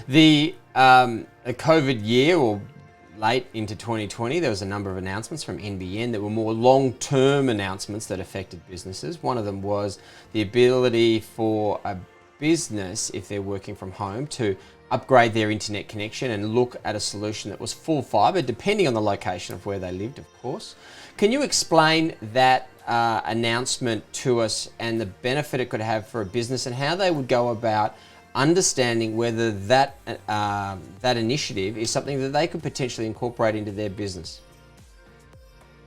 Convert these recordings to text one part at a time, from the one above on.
A COVID year or late into 2020, there was a number of announcements from NBN that were more long-term announcements that affected businesses. One of them was the ability for a business, if they're working from home, to upgrade their internet connection and look at a solution that was full fibre, depending on the location of where they lived, of course. Can you explain that announcement to us and the benefit it could have for a business and how they would go about understanding whether that initiative is something that they could potentially incorporate into their business?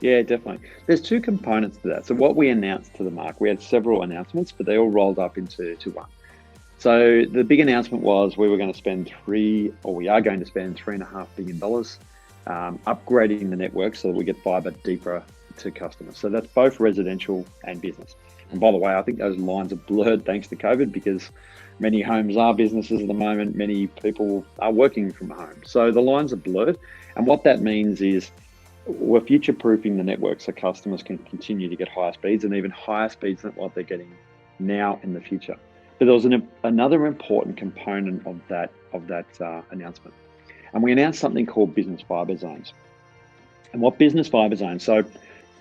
Yeah, definitely. There's two components to that. So what we announced to the market, we had several announcements, but they all rolled up into one. So the big announcement was we are going to spend $3.5 billion upgrading the network so that we get fibre deeper to customers. So that's both residential and business. And by the way, I think those lines are blurred thanks to COVID, because many homes are businesses at the moment. Many people are working from home. So the lines are blurred. And what that means is we're future-proofing the network so customers can continue to get higher speeds, and even higher speeds than what they're getting now in the future. But there was another important component of that announcement. And we announced something called business fibre zones. And what business fibre zones, so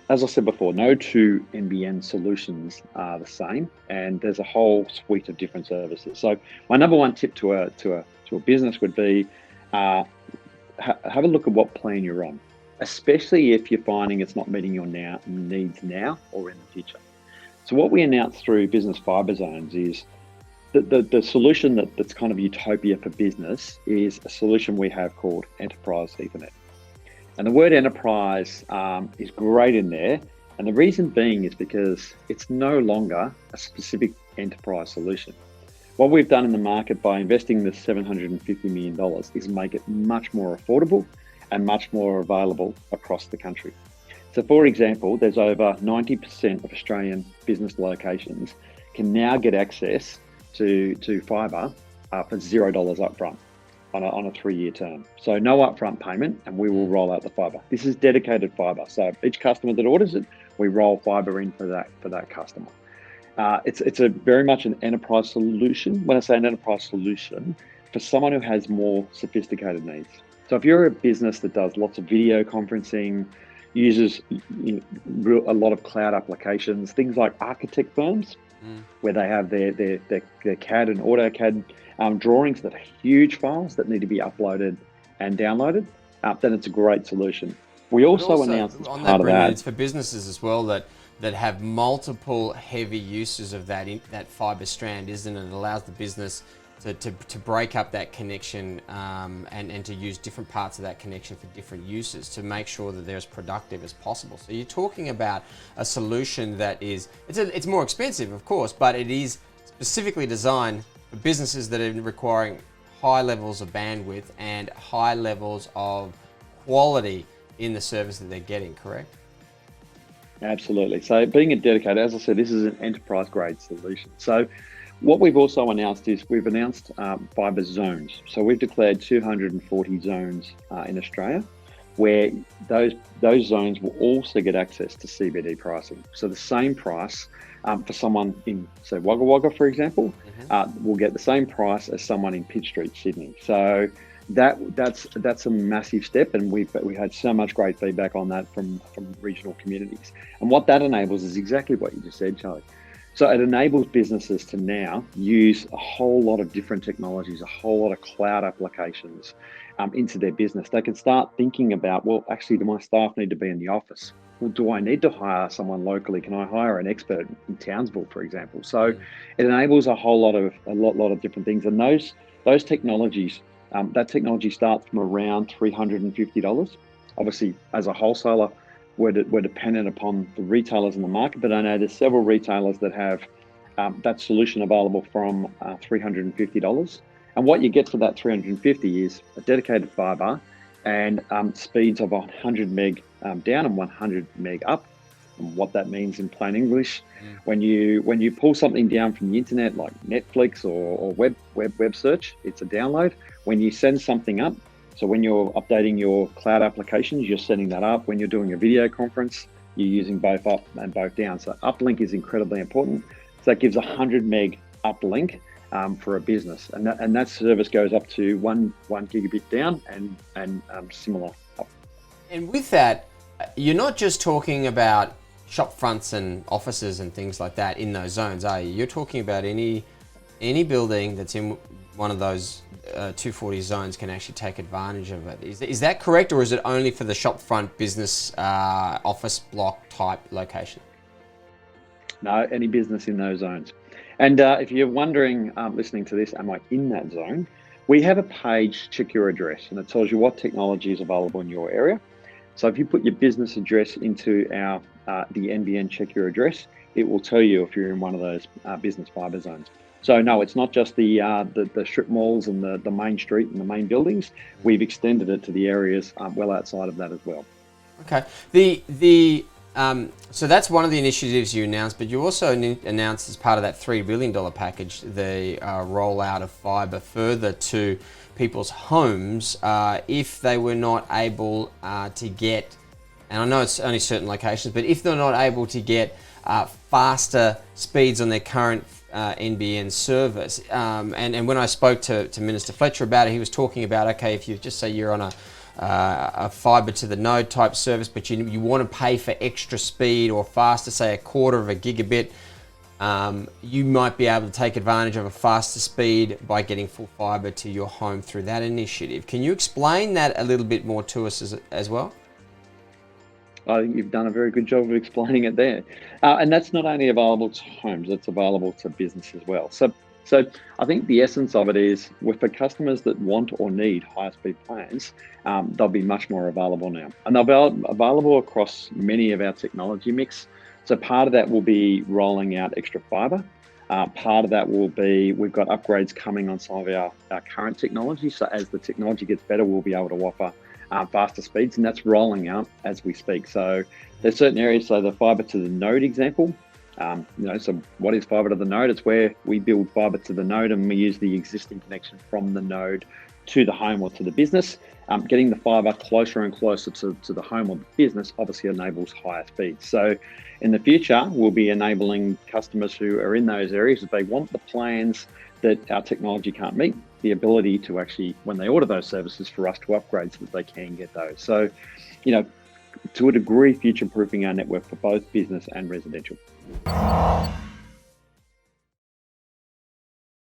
as I said before, no two NBN solutions are the same, and there's a whole suite of different services. So my number one tip to a business would be have a look at what plan you're on, especially if you're finding it's not meeting your needs now or in the future. So what we announced through business fibre zones is the solution that's kind of utopia for business is a solution we have called Enterprise Ethernet. And the word enterprise is great in there. And the reason being is because it's no longer a specific enterprise solution. What we've done in the market by investing the $750 million is make it much more affordable and much more available across the country. So for example, there's over 90% of Australian business locations can now get access to fibre for $0 upfront on a 3-year term. So no upfront payment, and we will roll out the fibre. This is dedicated fibre. So each customer that orders it, we roll fibre in for that customer. It's a very much an enterprise solution. When I say an enterprise solution, for someone who has more sophisticated needs. So if you're a business that does lots of video conferencing, uses a lot of cloud applications, things like architect firms, where they have their CAD and AutoCAD drawings that are huge files that need to be uploaded and downloaded, then it's a great solution. We also announced as part of that, it's for businesses as well that have multiple heavy uses of that fibre strand, isn't it? It allows the business to break up that connection and to use different parts of that connection for different uses to make sure that they're as productive as possible. So you're talking about a solution that is, it's more expensive, of course, but it is specifically designed for businesses that are requiring high levels of bandwidth and high levels of quality in the service that they're getting, correct? Absolutely. So being a dedicated, as I said, this is an enterprise grade solution. So what we've also announced is we've announced fibre zones. So we've declared 240 zones in Australia, where those zones will also get access to CBD pricing. So the same price for someone in, say, Wagga Wagga, for example, will get the same price as someone in Pitt Street, Sydney. So that's a massive step, and we had so much great feedback on that from regional communities. And what that enables is exactly what you just said, Charlie. So it enables businesses to now use a whole lot of different technologies, a whole lot of cloud applications into their business. They can start thinking about, well, actually, do my staff need to be in the office? Well, do I need to hire someone locally? Can I hire an expert in Townsville, for example? So it enables a lot of different things. And those technologies, that technology starts from around $350. Obviously, as a wholesaler, we're dependent upon the retailers in the market, but I know there's several retailers that have that solution available from $350. And what you get for that $350 is a dedicated fibre and speeds of 100 meg down and 100 meg up. And what that means in plain English, when you pull something down from the internet like Netflix or web search, it's a download. When you send something up, so when you're updating your cloud applications, you're setting that up. When you're doing a video conference, you're using both up and both down. So uplink is incredibly important. So that gives 100 meg uplink for a business, and that service goes up to one gigabit down and similar up. And with that, you're not just talking about shop fronts and offices and things like that in those zones, are you? You're talking about any building that's in one of those 240 zones can actually take advantage of it. Is that correct, or is it only for the shop front business office block type location? No, any business in those zones. And if you're wondering, listening to this, am I in that zone? We have a page, check your address, and it tells you what technology is available in your area. So if you put your business address into the NBN check your address, it will tell you if you're in one of those business fibre zones. So no, it's not just the strip malls and the main street and the main buildings. We've extended it to the areas well outside of that as well. Okay. So that's one of the initiatives you announced, but you also announced as part of that $3 billion package the rollout of fibre further to people's homes if they were not able to get, and I know it's only certain locations, but if they're not able to get faster speeds on their current NBN service. And when I spoke to Minister Fletcher about it, he was talking about, okay, if you just say you're on a fibre to the node type service, but you want to pay for extra speed or faster, say a quarter of a gigabit, you might be able to take advantage of a faster speed by getting full fibre to your home through that initiative. Can you explain that a little bit more to us as well? I think you've done a very good job of explaining it there. And that's not only available to homes, it's available to business as well. So I think the essence of it is with the customers that want or need higher speed plans, they'll be much more available now. And they'll be available across many of our technology mix. So part of that will be rolling out extra fibre. Part of that will be, we've got upgrades coming on some of our current technology. So as the technology gets better, we'll be able to offer faster speeds, and that's rolling out as we speak. So there's certain areas, so the fibre to the node example, so what is fibre to the node? It's where we build fibre to the node and we use the existing connection from the node to the home or to the business. Getting the fibre closer and closer to the home or the business obviously enables higher speeds. So in the future, we'll be enabling customers who are in those areas, if they want the plans that our technology can't meet, the ability to actually, when they order those services, for us to upgrade so that they can get those. So, to a degree, future-proofing our network for both business and residential.